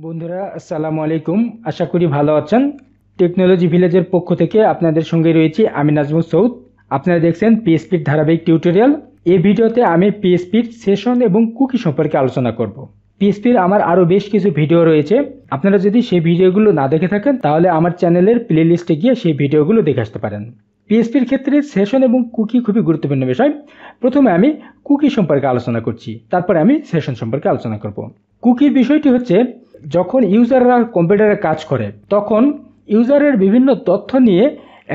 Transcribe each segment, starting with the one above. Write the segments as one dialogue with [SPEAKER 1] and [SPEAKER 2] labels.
[SPEAKER 1] বন্ধুরা আসসালামু আলাইকুম, আশা করি ভালো আছেন। টেকনোলজি ভিলেজের পক্ষ থেকে আপনাদের সঙ্গে রয়েছি আমি নাজমুস সৌদ। আপনারা দেখছেন পিএইচপির ধারাবাহিক টিউটোরিয়াল। এই ভিডিওতে আমি পিএইচপির সেশন এবং কুকি সম্পর্কে আলোচনা করব। পিএইচপির আমার আরও বেশ কিছু ভিডিও রয়েছে, আপনারা যদি সেই ভিডিওগুলো না দেখে থাকেন তাহলে আমার চ্যানেলের প্লে লিস্টে গিয়ে সেই ভিডিওগুলো দেখে আসতে পারেন। পিএইচপির ক্ষেত্রে সেশন এবং কুকি খুবই গুরুত্বপূর্ণ বিষয়। প্রথমে আমি কুকি সম্পর্কে আলোচনা করছি, তারপরে আমি সেশন সম্পর্কে আলোচনা করব। কুকির বিষয়টি হচ্ছে, যখন ইউজাররা কম্পিউটারে কাজ করে তখন ইউজারের বিভিন্ন তথ্য নিয়ে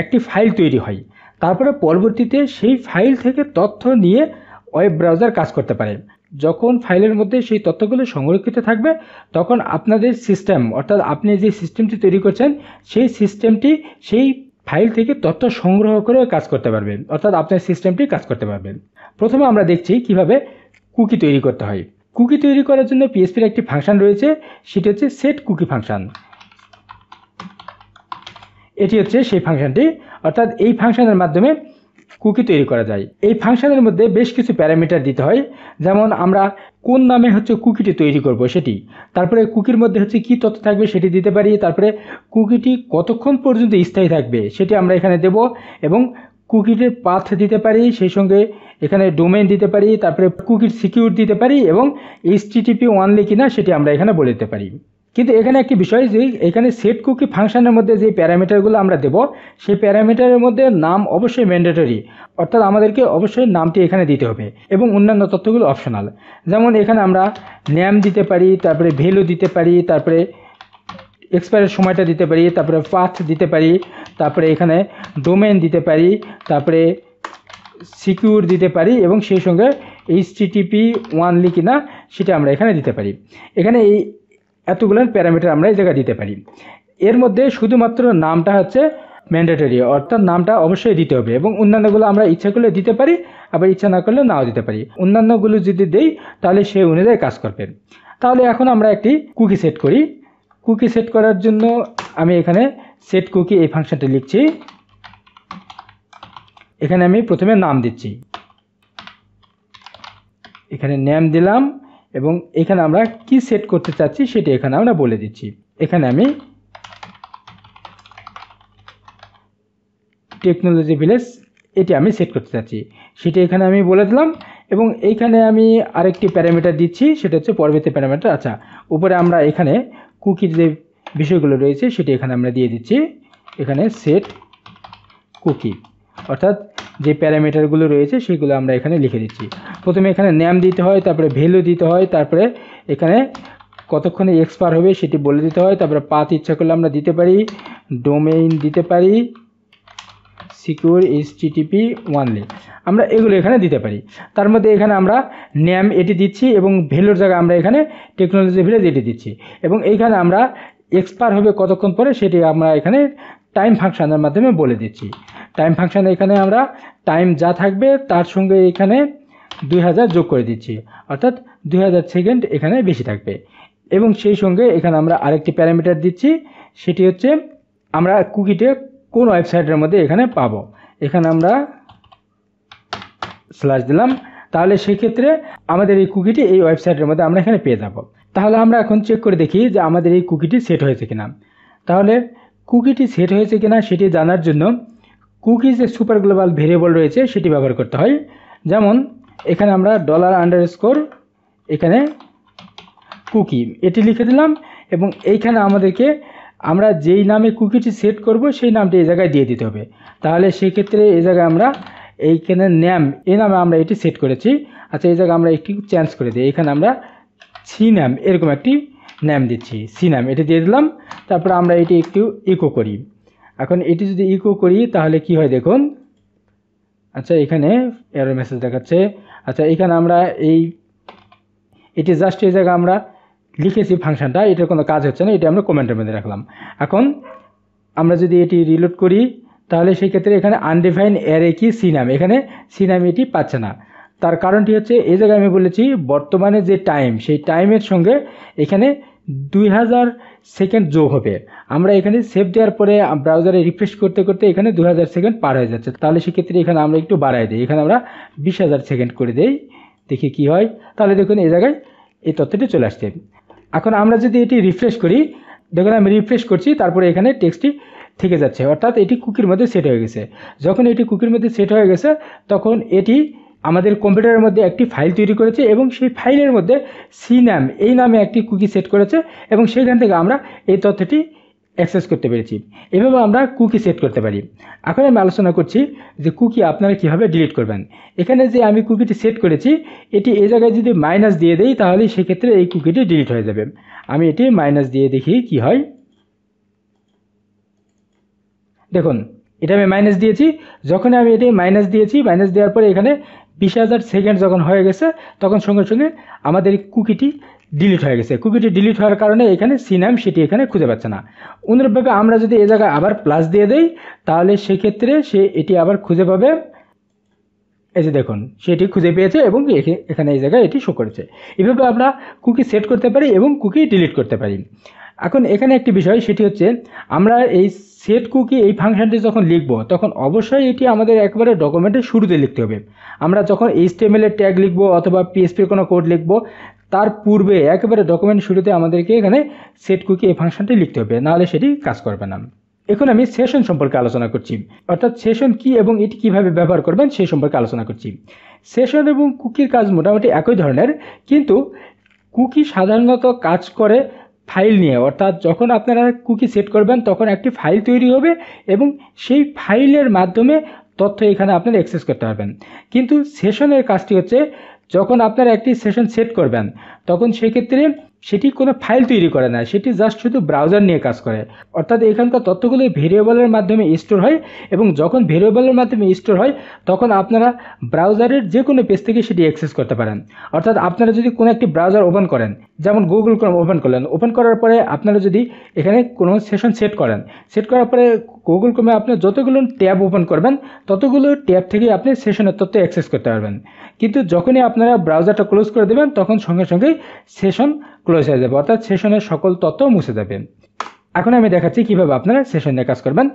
[SPEAKER 1] একটি ফাইল তৈরি হয়। তারপরে পরবর্তীতে সেই ফাইল থেকে তথ্য নিয়ে ওয়েব ব্রাউজার কাজ করতে পারে। যখন ফাইলের মধ্যে সেই তথ্যগুলো সংরক্ষিত থাকবে তখন আপনাদের সিস্টেম, অর্থাৎ আপনি যে সিস্টেমটি তৈরি করছেন সেই সিস্টেমটি সেই ফাইল থেকে তথ্য সংগ্রহ করে কাজ করতে পারবে, অর্থাৎ আপনার সিস্টেমটি কাজ করতে পারবেন। প্রথমে আমরা দেখছি কিভাবে কুকি তৈরি করতে হয়। কুকি তৈরি করার জন্য পিএইচপির একটি ফাংশন রয়েছে, সেটি হচ্ছে সেট কুকি ফাংশন। এটি হচ্ছে সেই ফাংশনটি, অর্থাৎ এই ফাংশনের মাধ্যমে কুকি তৈরি করা যায়। এই ফাংশনের মধ্যে বেশ কিছু প্যারামিটার দিতে হয়, যেমন আমরা কোন নামে হচ্ছে কুকিটি তৈরি করব সেটি, তারপরে কুকির মধ্যে হচ্ছে কী তথ্য থাকবে সেটি দিতে পারি, তারপরে কুকিটি কতক্ষণ পর্যন্ত স্থায়ী থাকবে সেটি আমরা এখানে দেব, এবং কুকিটির পাথ দিতে পারি, সেই সঙ্গে এখানে ডোমেইন দিতে পারি, তারপরে কুকির সিকিউর দিতে পারি, এবং HTTP অনলি কিনা সেটি আমরা এখানে বলে দিতে পারি। কিন্তু এখানে একটি বিষয় যে এখানে সেট কুকি ফাংশনের মধ্যে যে প্যারামিটারগুলো আমরা দেব সেই প্যারামিটারের মধ্যে নাম অবশ্যই ম্যান্ডেটরি, অর্থাৎ আমাদেরকে অবশ্যই নামটি এখানে দিতে হবে, এবং অন্যান্য তথ্যগুলো অপশনাল। যেমন এখানে আমরা নেম দিতে পারি, তারপরে ভ্যালু দিতে পারি, তারপরে এক্সপায়ারের সময়টা দিতে পারি, তারপরে পাথ দিতে পারি, তারপরে এখানে ডোমেইন দিতে পারি, তারপরে সিকিউর দিতে পারি, এবং সেই সঙ্গে HTTP অনলি কিনা সেটা আমরা এখানে দিতে পারি। এখানে এই এতগুলো প্যারামিটার আমরা এই জায়গায় দিতে পারি। এর মধ্যে শুধুমাত্র নামটা হচ্ছে ম্যান্ডেটরি, অর্থাৎ নামটা অবশ্যই দিতে হবে, এবং অন্যান্যগুলো আমরা ইচ্ছা করলে দিতে পারি, আবার ইচ্ছা না করলে নাও দিতে পারি। অন্যান্যগুলো যদি দেই তাহলে সেই অনুযায়ী কাজ করবে। তাহলে এখন আমরা একটি কুকি সেট করি। কুকি সেট করার জন্য আমি এখানে সেট কুকি এই ফাংশনটি লিখছি। এখানে আমি প্রথমে নাম দিচ্ছি, এখানে নেম দিলাম, এবং এখানে আমরা কি সেট করতে চাচ্ছি সেটা এখানে আমরা বলে দিচ্ছি। এখানে আমি টেকনোলজি ভিলেজ এটি আমি সেট করতে চাচ্ছি, সেটা এখানে আমি বলে দিলাম, এবং এইখানে আমি আরেকটি প্যারামিটার দিচ্ছি, সেটা হচ্ছে পরবর্তী প্যারামিটার। আচ্ছা, উপরে আমরা এখানে কুকির যে বিষয়গুলো রয়েছে সেটি এখানে আমরা দিয়ে দিচ্ছি। এখানে সেট কুকি, অর্থাৎ যে প্যারামিটারগুলো রয়েছে সেগুলো আমরা এখানে লিখে দিচ্ছি। প্রথমে এখানে নেম দিতে হয়, তারপরে ভ্যালু দিতে হয়, তারপরে এখানে কতক্ষণে এক্সপায়ার হবে সেটি বলে দিতে হয়, তারপরে পাথ ইচ্ছা করলে আমরা দিতে পারি, ডোমেইন দিতে পারি, সিকিউর HTTP অনলি আমরা এগুলো এখানে দিতে পারি। তার মধ্যে এখানে আমরা নেম এটি দিচ্ছি, এবং ভ্যালুর জায়গায় আমরা এখানে টেকনোলজি ভিলেজ এটি দিচ্ছি, এবং এইখানে আমরা এক্সপায়ার হবে কতক্ষণ পরে সেটি আমরা এখানে টাইম ফাংশনের মাধ্যমে বলে দিচ্ছি। টাইম ফাংশানে এখানে আমরা টাইম যা থাকবে তার সঙ্গে এখানে 2000 যোগ করে দিচ্ছি, অর্থাৎ 2000 সেকেন্ড এখানে বেশি থাকবে। এবং সেই সঙ্গে এখানে আমরা আরেকটি প্যারামিটার দিচ্ছি, সেটি হচ্ছে আমরা কুকিটা কোন ওয়েবসাইটের মধ্যে এখানে পাবো। এখানে আমরা স্ল্যাশ দিলাম, তাহলে সেক্ষেত্রে আমাদের এই কুকিটি এই ওয়েবসাইটের মধ্যে আমরা এখানে পেয়ে যাব। তাহলে আমরা এখন চেক করে দেখি যে আমাদের এই কুকিটি সেট হয়েছে কিনা। তাহলে কুকিটি সেট হয়েছে কিনা সেটি জানার জন্য কুকি যে সুপার গ্লোবাল ভেরিয়েবল রয়েছে সেটি ব্যবহার করতে হয়। যেমন এখানে আমরা $_ এখানে কুকি এটি লিখে দিলাম, এবং এইখানে আমাদেরকে আমরা যেই নামে কুকিটি সেট করব সেই নামটি এই জায়গায় দিয়ে দিতে হবে। তাহলে সেক্ষেত্রে এই জায়গায় আমরা এইখানে নেম এই নামে আমরা এটি সেট করেছি। আচ্ছা, এই জায়গায় আমরা একটু চেঞ্জ করে দিই, এখানে আমরা সি নাম এরকম একটি নাম দিচ্ছি, সি নাম এটি দিয়ে দিলাম। তারপর আমরা এটি একটু ইকো করি। এখন এটি যদি ইকো করি তাহলে কি হয় দেখুন। আচ্ছা, এখানে এরর মেসেজ দেখাচ্ছে। আচ্ছা, এখানে আমরা এটি জাস্ট এই জায়গায় আমরা লিখেছি ফাংশনটা, এটার কোনো কাজ হচ্ছে না, এটি আমরা কমেন্টের মধ্যে রাখলাম। এখন আমরা যদি এটি রিলোড করি তাহলে সেই ক্ষেত্রে এখানে আনডিফাইন অ্যারে কি সি নাম, এখানে সি নাম এটি পাচ্ছে না। তার কারণটি হচ্ছে এই জায়গায় আমি বলেছি বর্তমানে যে টাইম সেই টাইমের সঙ্গে এখানে 2000 সেকেন্ড যোগ হবে। আমরা এখানে সেভ দেওয়ার পরে ব্রাউজারে রিফ্রেশ করতে করতে এখানে 2000 সেকেন্ড পার হয়ে যাচ্ছে। তাহলে সেক্ষেত্রে এখানে আমরা একটু বাড়াই দিই, এখানে আমরা 20,000 সেকেন্ড করে দেই, দেখি কি হয়। তাহলে দেখুন এই জায়গায় এই তথ্যটি চলে আসছে। এখন আমরা যদি এটি রিফ্রেশ করি, দেখুন আমি রিফ্রেশ করছি, তারপরে এখানে টেক্সটটি থেকে যাচ্ছে, অর্থাৎ এটি কুকির মধ্যে সেট হয়ে গেছে। যখন এটি কুকির মধ্যে সেট হয়ে গেছে তখন এটি আমাদের কম্পিউটারের মধ্যে একটি ফাইল তৈরি করেছে এবং সেই ফাইলের মধ্যে সিনাম এই নামে একটি কুকি সেট করেছে এবং সেখান থেকে আমরা এই তথ্যটি অ্যাক্সেস করতে পেরেছি। এভাবে আমরা কুকি সেট করতে পারি। এখন আমি আলোচনা করছি যে কুকি আপনারা কীভাবে ডিলিট করবেন। এখানে যে আমি কুকিটি সেট করেছি এটি এই জায়গায় যদি মাইনাস দিয়ে দেই তাহলে সেক্ষেত্রে এই কুকিটি ডিলিট হয়ে যাবে। আমি এটি মাইনাস দিয়ে দেখি কি হয়। দেখুন এটা আমি মাইনাস দিয়েছি। যখন আমি এটি মাইনাস দিয়েছি, মাইনাস দেওয়ার পরে এখানে 20,000 সেকেন্ড যখন হয়ে গেছে তখন সঙ্গে সঙ্গে আমাদের কুকিটি ডিলিট হয়ে গেছে। কুকিটি ডিলিট হওয়ার কারণে এখানে সিনাম সেটি এখানে খুঁজে পাচ্ছে না। অনুরূপভাবে আমরা যদি এ জায়গায় আবার প্লাস দিয়ে দেই তাহলে সেক্ষেত্রে সে এটি আবার খুঁজে পাবে। এই যে দেখুন সেটি খুঁজে পেয়েছে এবং এখানে এই জায়গায় এটি শো করেছে। এভাবে আমরা কুকি সেট করতে পারি এবং কুকি ডিলিট করতে পারি। এখন এখানে একটি বিষয়, সেটি হচ্ছে আমরা এই সেট কুকি এই ফাংশনটি যখন লিখব তখন অবশ্যই এটি আমাদের একবারে ডকুমেন্টের শুরুতে লিখতে হবে। আমরা যখন HTML এর ট্যাগ লিখব অথবা PHP এর কোনো কোড লিখব তার পূর্বে একেবারে ডকুমেন্ট শুরুতে আমাদেরকে এখানে সেট কুকি এই ফাংশনটি লিখতে হবে, নাহলে সেটি কাজ করবে না। এখন আমি সেশন সম্পর্কে আলোচনা করছি, অর্থাৎ সেশন কি এবং এটি কিভাবে ব্যবহার করবেন সেই সম্পর্কে আলোচনা করছি। সেশন এবং কুকির কাজ মোটামুটি একই ধরনের, কিন্তু কুকি সাধারণত কাজ করে ফাইল নিয়ে, অর্থাৎ যখন আপনারা কুকি সেট করবেন তখন একটি ফাইল তৈরি হবে এবং সেই ফাইলের মাধ্যমে তথ্য এখানে আপনারা অ্যাক্সেস করতে পারবেন। কিন্তু সেশনের কাজটি হচ্ছে যখন আপনারা একটি সেশন সেট করবেন তখন সেক্ষেত্রে সেটি কোনো ফাইল তৈরি করে না, সেটি জাস্ট শুধু ব্রাউজার নিয়ে কাজ করে। অর্থাৎ এখানকার তথ্যগুলো ভেরিয়েবলের মাধ্যমে স্টোর হয় এবং যখন ভেরিয়েবলের মাধ্যমে স্টোর হয় তখন আপনারা ব্রাউজারের যে কোনো পেজ থেকে সেটি অ্যাক্সেস করতে পারেন। অর্থাৎ আপনারা যদি কোনো একটি ব্রাউজার ওপেন করেন, যেমন গুগল ক্রোম ওপেন করলেন, ওপেন করার পরে আপনারা যদি এখানে কোনো সেশন সেট করেন, সেট করার পরে গুগল ক্রোমে আপনি যতগুলো ট্যাব ওপেন করবেন ততগুলো ট্যাব থেকে আপনি সেশনের তথ্য অ্যাক্সেস করতে পারবেন। কিন্তু যখনই আপনারা ব্রাউজারটা ক্লোজ করে দেবেন তখন সঙ্গে সঙ্গেই সেশন ক্লোজ হয়ে যাবে, অর্থাৎ সেশনের সকল তথ্য মুছে যাবে। এখন আমি দেখাচ্ছি কিভাবে আপনারা সেশন নিয়ে কাজ করবেন।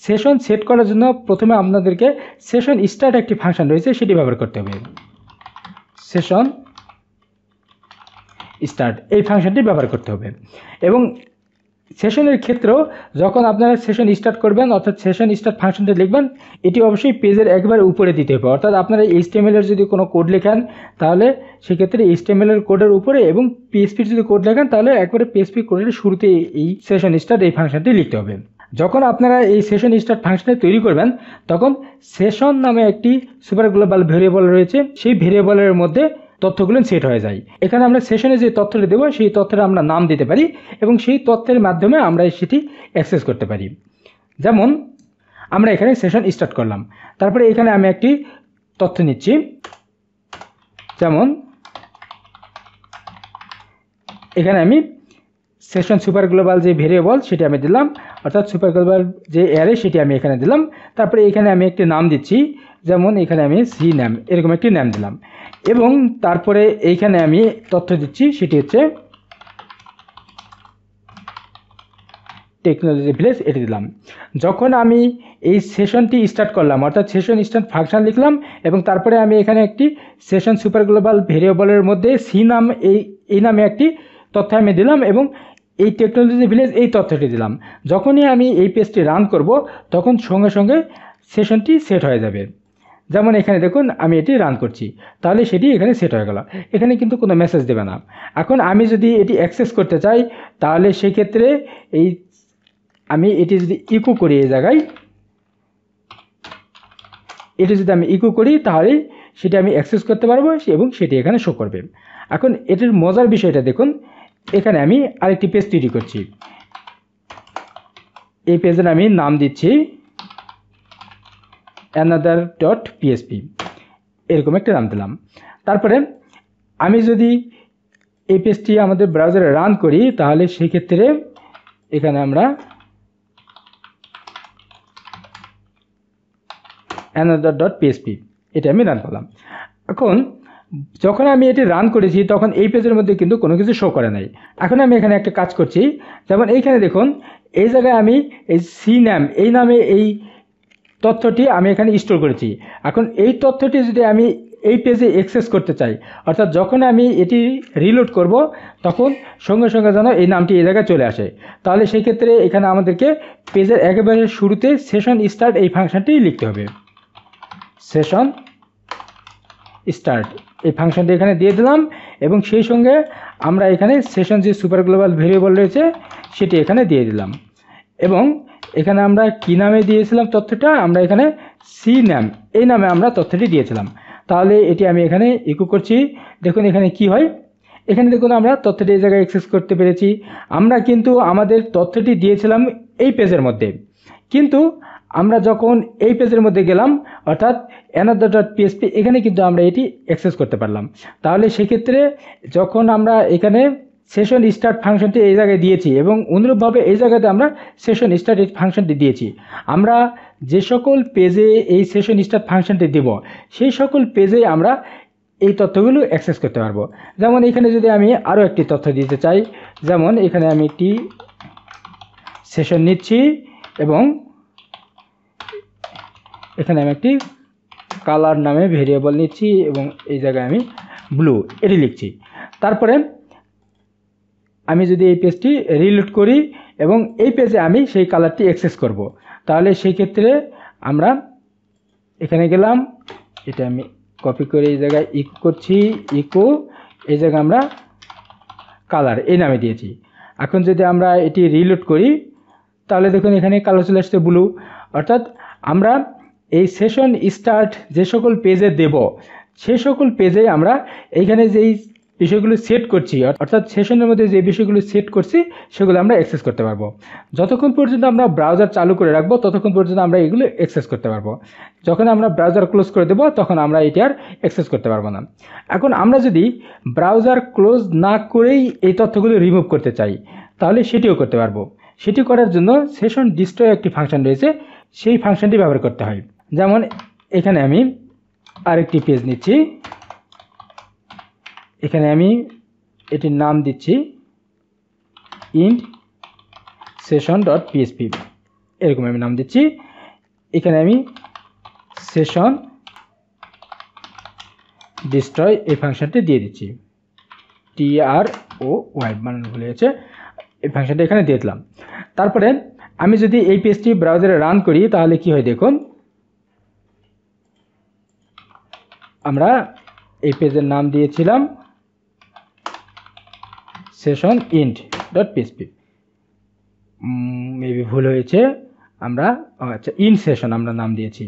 [SPEAKER 1] সেশন সেট করার জন্য প্রথমে আপনাদেরকে সেশন স্টার্ট একটি ফাংশন রয়েছে সেটি ব্যবহার করতে হবে। সেশন স্টার্ট এই ফাংশনটি ব্যবহার করতে হবে এবং সেশনের ক্ষেত্রেও যখন আপনারা সেশন স্টার্ট করবেন অর্থাৎ সেশন স্টার্ট ফাংশনটি লিখবেন এটি অবশ্যই পেজের একবার উপরে দিতে হবে। অর্থাৎ আপনারা HTML এর যদি কোনো কোড লেখেন তাহলে সেক্ষেত্রে HTML এর কোডের উপরে এবং PHP যদি কোড লেখেন তাহলে একবারে PHP কোডের শুরুতে এই সেশন স্টার্ট এই ফাংশনটি লিখতে হবে। যখন আপনারা এই সেশন স্টার্ট ফাংশনটি তৈরি করবেন তখন সেশন নামে একটি সুপার গ্লোবাল ভেরিয়েবল রয়েছে, সেই ভেরিয়েবলের মধ্যে তথ্যগুলো সেট হয়ে যায়। এখানে আমরা সেশনে যে তথ্যটি দেবো সেই তথ্যের আমরা নাম দিতে পারি এবং সেই তথ্যের মাধ্যমে আমরা সেটি অ্যাক্সেস করতে পারি। যেমন আমরা এখানে সেশন স্টার্ট করলাম, তারপরে এখানে আমি একটি তথ্য নিচ্ছি, যেমন এখানে আমি সেশন সুপার গ্লোবাল যে ভেরিয়েবল সেটি আমি দিলাম, অর্থাৎ সুপার গ্লোবাল যে অ্যারে সেটি আমি এখানে দিলাম। তারপরে এখানে আমি একটি নাম দিচ্ছি, যেমন এখানে আমি সি নাম এরকম একটি নাম দিলাম এবং তারপরে এইখানে আমি তথ্য দিচ্ছি সেটি হচ্ছে টেকনোলজি ভিলেজ এটি দিলাম। যখন আমি এই সেশনটি স্টার্ট করলাম অর্থাৎ সেশন স্টার্ট ফাংশন লিখলাম এবং তারপরে আমি এখানে একটি সেশন সুপার গ্লোবাল ভেরিয়েবলের মধ্যে সি নাম এই নামে একটি তথ্য আমি দিলাম এবং এই টেকনোলজি ভিলেজ এই তথ্যটি দিলাম। যখনই আমি এই পেজটি রান করব তখন সঙ্গে সঙ্গে সেশনটি সেট হয়ে যাবে। যেমন এখানে দেখুন আমি এটি রান করছি, তাহলে সেটি এখানে সেট হয়ে গেল, এখানে কিন্তু কোনো মেসেজ দেবে না। এখন আমি যদি এটি অ্যাক্সেস করতে চাই তাহলে সেক্ষেত্রে আমি এটি যদি ইকো করি এই জায়গায়, এটি যদি আমি ইকো করি তাহলে সেটি আমি অ্যাক্সেস করতে পারবো এবং সেটি এখানে শো করবে। এখন এটির মজার বিষয়টা দেখুন, এখানে আমি আরেকটি পেজ তৈরি করছি, এই পেজের আমি নাম দিচ্ছি another.php এরকম একটা নাম দিলাম। তারপরে আমি যদি এই পেজটি আমাদের ব্রাউজারে রান করি তাহলে সেক্ষেত্রে এখানে আমরা another.php এটা আমি রান করলাম। এখন যখন আমি এটি রান করেছি তখন এই পেজের মধ্যে কিন্তু কোনো কিছু শো করে নাই। এখন আমি এখানে একটা কাজ করছি, যেমন এইখানে দেখুন এই জায়গায় আমি এই সি নাম এই নামে এই তথ্যটি আমি এখানে স্টোর করেছি। এখন এই তথ্যটি যদি আমি এই পেজে অ্যাক্সেস করতে চাই, অর্থাৎ যখন আমি এটি রিলোড করব তখন সঙ্গে সঙ্গে যেন এই নামটি এই জায়গায় চলে আসে, তাহলে সেই ক্ষেত্রে এখানে আমাদেরকে পেজের একেবারে শুরুতে সেশন স্টার্ট এই ফাংশনটি লিখতে হবে। সেশন স্টার্ট এই ফাংশনটি এখানে দিয়ে দিলাম এবং সেই সঙ্গে আমরা এখানে সেশন যে সুপার গ্লোবাল ভেরিয়েবল রয়েছে সেটি এখানে দিয়ে দিলাম এবং এখানে আমরা কি নামে দিয়েছিলাম তথ্যটা, আমরা এখানে সি নাম এই নামে আমরা তথ্যটি দিয়েছিলাম। তাহলে এটি আমি এখানে ইকো করছি, দেখুন এখানে কি হয়, এখানে দেখুন আমরা তথ্যটি এই জায়গায় অ্যাক্সেস করতে পেরেছি। আমরা কিন্তু আমাদের তথ্যটি দিয়েছিলাম এই পেজের মধ্যে, কিন্তু আমরা যখন এই পেজের মধ্যে গেলাম অর্থাৎ another.php এখানে কিন্তু আমরা এটি অ্যাক্সেস করতে পারলাম। তাহলে সেক্ষেত্রে যখন আমরা এখানে সেশন স্টার্ট ফাংশনটি এই জায়গায় দিয়েছি এবং অনুরূপভাবে এই জায়গাতে আমরা সেশন স্টার্ট এই ফাংশনটি দিয়েছি, আমরা যে সকল পেজে এই সেশন স্টার্ট ফাংশনটি দেব সেই সকল পেজে আমরা এই তথ্যগুলো অ্যাক্সেস করতে পারবো। যেমন এখানে যদি আমি আরও একটি তথ্য দিতে চাই, যেমন এখানে আমি একটি সেশন নিচ্ছি এবং এখানে আমি একটি কালার নামে ভেরিয়েবল নিচ্ছি এবং এই জায়গায় আমি ব্লু এটি লিখছি। তারপরে আমি যদি এই পেজটি রিলোড করি এবং এই পেজে আমি সেই কালারটি অ্যাক্সেস করব, তাহলে সেই ক্ষেত্রে আমরা এখানে গেলাম, এটা আমি কপি করে এই জায়গায় ইকো করছি, ইকো এই জায়গায় আমরা কালার এই নামে দিয়েছি। এখন যদি আমরা এটি রিলোড করি তাহলে দেখুন এখানে কালার চলে আসছে ব্লু, অর্থাৎ আমরা এই সেশন স্টার্ট যে সকল পেজে দেব সেই সকল পেজে আমরা এইখানে যেই বিষয়গুলো সেট করছি অর্থাৎ সেশনের মধ্যে যে বিষয়গুলো সেট করছি সেগুলো আমরা অ্যাক্সেস করতে পারবো। যতক্ষণ পর্যন্ত আমরা ব্রাউজার চালু করে রাখবো ততক্ষণ পর্যন্ত আমরা এগুলো অ্যাক্সেস করতে পারবো। যখন আমরা ব্রাউজার ক্লোজ করে দেবো তখন আমরা এটি আর অ্যাক্সেস করতে পারবো না। এখন আমরা যদি ব্রাউজার ক্লোজ না করেই এই তথ্যগুলো রিমুভ করতে চাই তাহলে সেটিও করতে পারবো। সেটি করার জন্য সেশন ডিস্ট্রয় একটি ফাংশন রয়েছে, সেই ফাংশনটি ব্যবহার করতে হয়। যেমন এখানে আমি আরেকটি পেজ নিচ্ছি, এখানে আমি এটির নাম দিচ্ছি ইন্ট session.php, এরকম আমি নাম দিচ্ছি। এখানে আমি সেশন ডিস্ট্রয় এই ফাংশনটি দিয়ে দিচ্ছি, TROY বানানো ভুলে গেছে, এই ফাংশনটা এখানে দিয়ে দিলাম। তারপরে আমি যদি এই পেজটি ব্রাউজারে রান করি তাহলে কি হয় দেখুন, আমরা এই পেজের নাম দিয়েছিলাম সেশন int.php, মেবি ভুল হয়েছে, আমরা আচ্ছা ইন্ট সেশন আমরা নাম দিয়েছি,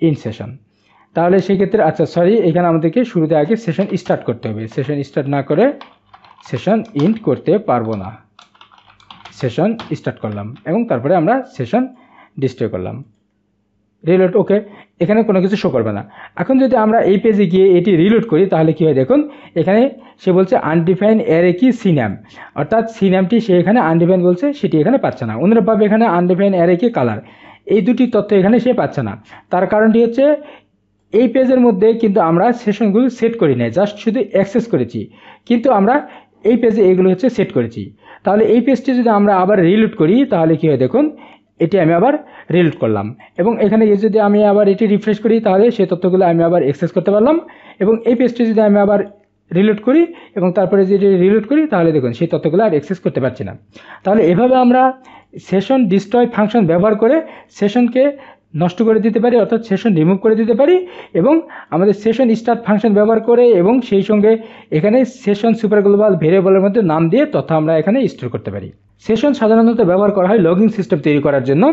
[SPEAKER 1] ইন্ট সেশন। তাহলে সেক্ষেত্রে আচ্ছা সরি, এখানে আমাদেরকে শুরুতে আগে সেশন স্টার্ট করতে হবে, সেশন স্টার্ট না করে সেশন ইন্ট করতে পারবো না। সেশন স্টার্ট করলাম এবং তারপরে আমরা সেশন ডিস্ট্রয় করলাম, রিলোড, ওকে, এখানে কোনো কিছু শো করবে না। এখন যদি আমরা এই পেজে গিয়ে এটি রিলোড করি তাহলে কী হয় দেখুন, এখানে সে বলছে আনডিফাইন অ্যারে কি সি নাম, অর্থাৎ সি নামটি সে এখানে আনডিফাইন বলছে, সেটি এখানে পাচ্ছে না। অনুরূপভাবে এখানে আনডিফাইন অ্যারে কি কালার, এই দুটি তথ্য এখানে সে পাচ্ছে না। তার কারণটি হচ্ছে এই পেজের মধ্যে কিন্তু আমরা সেশনগুলো সেট করি নাই, জাস্ট শুধু অ্যাক্সেস করেছি, কিন্তু আমরা এই পেজে এগুলো হচ্ছে সেট করেছি। তাহলে এই পেজটি যদি আমরা আবার রিলোড করি তাহলে কী হয় দেখুন, এটি আমি আবার রিলোড করলাম এবং এখানে যদি আমি আবার এটি রিফ্রেশ করি তাহলে সেই তথ্যগুলো আমি আবার অ্যাক্সেস করতে পারলাম। এবং এই পেজটি যদি আমি আবার রিলোড করি এবং তারপরে যদি রিলোড করি তাহলে দেখুন সেই তথ্যগুলো আর অ্যাক্সেস করতে পারছি না। তাহলে এভাবে আমরা সেশন ডিস্ট্রয় ফাংশন ব্যবহার করে সেশনকে নষ্ট করে দিতে পারি, অর্থাৎ সেশন রিমুভ করে দিতে পারি, এবং আমাদের সেশন স্টার্ট ফাংশন ব্যবহার করে এবং সেই সঙ্গে এখানে সেশন সুপার গ্লোবাল ভেরিয়েবলের মধ্যে নাম দিয়ে তথ্য আমরা এখানে স্টোর করতে পারি। সেশন সাধারণত ব্যবহার করা হয় লগইন সিস্টেম তৈরি করার জন্য।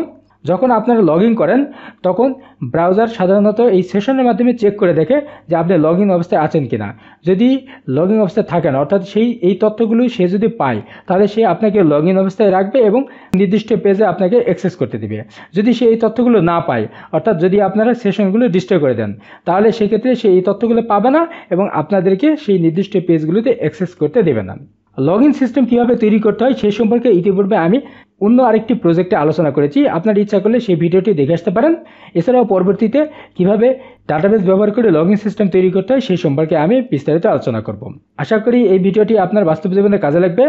[SPEAKER 1] যখন আপনারা লগ ইন করেন তখন ব্রাউজার সাধারণত এই সেশনের মাধ্যমে চেক করে দেখে যে আপনি লগ ইন অবস্থায় আছেন কিনা। যদি লগ ইন অবস্থায় থাকেন অর্থাৎ এই তথ্যগুলো সে যদি পায় তাহলে সে আপনাকে লগ ইন অবস্থায় রাখবে এবং নির্দিষ্ট পেজে আপনাকে অ্যাক্সেস করতে দেবে। যদি সে এই তথ্যগুলো না পায় অর্থাৎ যদি আপনারা সেশনগুলো ডিস্ট্রয় করে দেন তাহলে সেক্ষেত্রে সে এই তথ্যগুলো পাবে না এবং আপনাদেরকে সেই নির্দিষ্ট পেজগুলোতে অ্যাক্সেস করতে দেবে না। লগ ইন সিস্টেম কীভাবে তৈরি করতে হয় সেই সম্পর্কে ইতিপূর্বে আমি অন্য আরেকটি প্রজেক্টে আলোচনা করেছি, আপনার ইচ্ছা করলে সেই ভিডিওটি দেখে আসতে পারেন। এছাড়াও পরবর্তীতে কিভাবে ডাটাবেস ব্যবহার করে লগ ইন সিস্টেম তৈরি করতে হয় সেই সম্পর্কে আমি বিস্তারিত আলোচনা করব। আশা করি এই ভিডিওটি আপনার বাস্তব জীবনে কাজে লাগবে।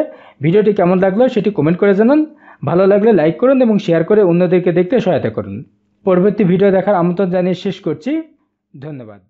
[SPEAKER 1] ভিডিওটি কেমন লাগলো সেটি কমেন্ট করে জানান, ভালো লাগলে লাইক করুন এবং শেয়ার করে অন্যদেরকে দেখতে সহায়তা করুন। পরবর্তী ভিডিও দেখার আমন্ত্রণ জানিয়ে শেষ করছি। ধন্যবাদ।